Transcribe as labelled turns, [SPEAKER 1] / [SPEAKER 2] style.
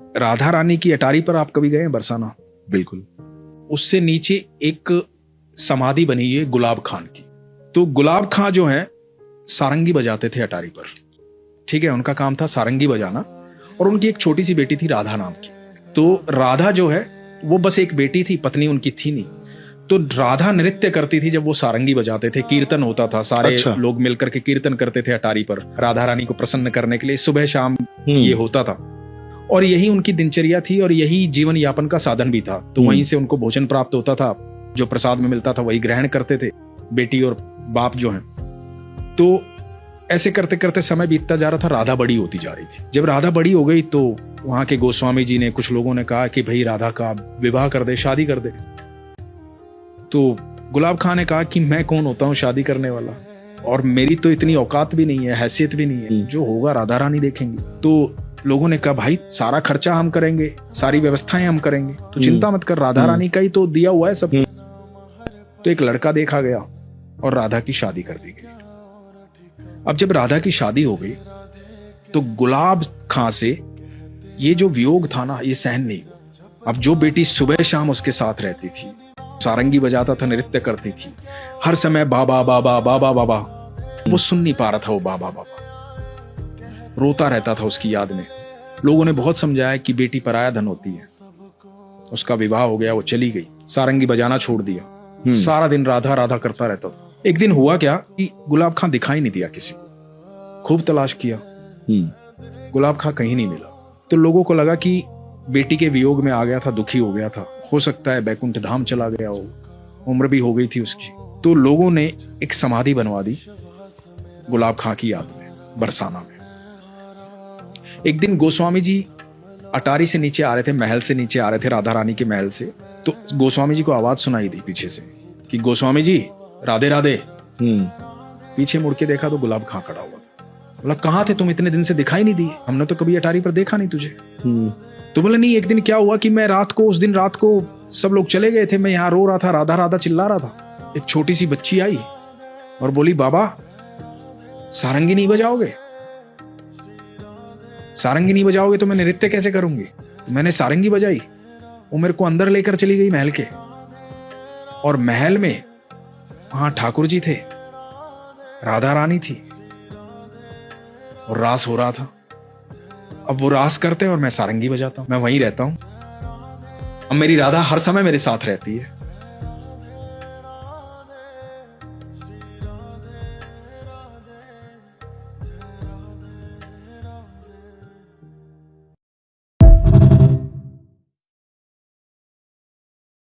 [SPEAKER 1] राधा रानी की अटारी पर आप कभी गए हैं बरसाना?
[SPEAKER 2] बिल्कुल।
[SPEAKER 1] उससे नीचे एक समाधि बनी है गुलाब खान की। तो गुलाब खां जो है सारंगी बजाते थे अटारी पर, ठीक है, उनका काम था सारंगी बजाना। और उनकी एक छोटी सी बेटी थी राधा नाम की। तो राधा जो है वो बस एक बेटी थी, पत्नी उनकी थी नहीं। तो राधा नृत्य करती थी जब वो सारंगी बजाते थे, कीर्तन होता था, सारे लोग मिलकर के कीर्तन करते थे अटारी पर राधा रानी को प्रसन्न करने के लिए, सुबह शाम ये होता था। और यही उनकी दिनचर्या थी और यही जीवन यापन का साधन भी था। तो वहीं से उनको भोजन प्राप्त होता था, जो प्रसाद में मिलता था वही ग्रहण करते थे बेटी और बाप जो हैं। तो ऐसे करते करते समय बीतता जा रहा था, राधा बड़ी होती जा रही थी। जब राधा बड़ी हो गई तो वहां के गोस्वामी जी ने, कुछ लोगों ने कहा कि भाई राधा का विवाह कर दे, शादी कर दे। तो गुलाब खान ने कहा कि मैं कौन होता हूँ शादी करने वाला, और मेरी तो इतनी औकात भी नहीं है, हैसियत भी नहीं है, जो होगा राधा रानी देखेंगी। तो लोगों ने कहा भाई सारा खर्चा हम करेंगे, सारी व्यवस्थाएं हम करेंगे, तो चिंता मत कर, राधा रानी का ही तो दिया हुआ है सब। तो एक लड़का देखा गया और राधा की शादी कर दी गई। अब जब राधा की शादी हो गई तो गुलाब खां से ये जो वियोग था ना, ये सहन नहीं हुआ। अब जो बेटी सुबह शाम उसके साथ रहती थी, सारंगी बजाता था, नृत्य करती थी, हर समय बाबा बाबा बाबा बाबा, वो सुन नहीं पा रहा था, वो बाबा बाबा रोता रहता था उसकी याद में। लोगों ने बहुत समझाया कि बेटी पराया धन होती है। उसका विवाह हो गया, वो चली गई, सारंगी बजाना छोड़ दिया, सारा दिन राधा राधा करता रहता था। एक दिन हुआ क्या कि गुलाब खां दिखाई नहीं दिया किसी को, खूब तलाश किया, गुलाब खां कहीं नहीं मिला। तो लोगों को लगा कि बेटी के वियोग में आ गया था, दुखी हो गया था, हो सकता है बैकुंठ धाम चला गया हो, उम्र भी हो गई थी उसकी। तो लोगों ने एक समाधि बनवा दी गुलाब खां की याद में बरसाना में। एक दिन गोस्वामी जी अटारी से नीचे आ रहे थे, महल से नीचे आ रहे थे, राधा रानी के महल से। तो गोस्वामी जी को आवाज सुनाई दी पीछे से कि गोस्वामी जी राधे राधे। पीछे मुड़ के देखा तो गुलाब खां खड़ा हुआ था। बोला कहाँ थे तुम, इतने दिन से दिखाई नहीं दिए, हमने तो कभी अटारी पर देखा नहीं तुझे। तो बोले नहीं, एक दिन क्या हुआ कि मैं रात को, उस दिन रात को सब लोग चले गए थे, मैं यहाँ रो रहा था, राधा राधा चिल्ला रहा था। एक छोटी सी बच्ची आई और बोली बाबा सारंगी नहीं बजाओगे, सारंगी नहीं बजाओगे तो मैं नृत्य कैसे करूंगी। तो मैंने सारंगी बजाई, वो मेरे को अंदर लेकर चली गई महल के, और महल में वहां ठाकुर जी थे, राधा रानी थी और रास हो रहा था। अब वो रास करते और मैं सारंगी बजाता हूं, मैं वहीं रहता हूं। अब मेरी राधा हर समय मेरे साथ रहती है।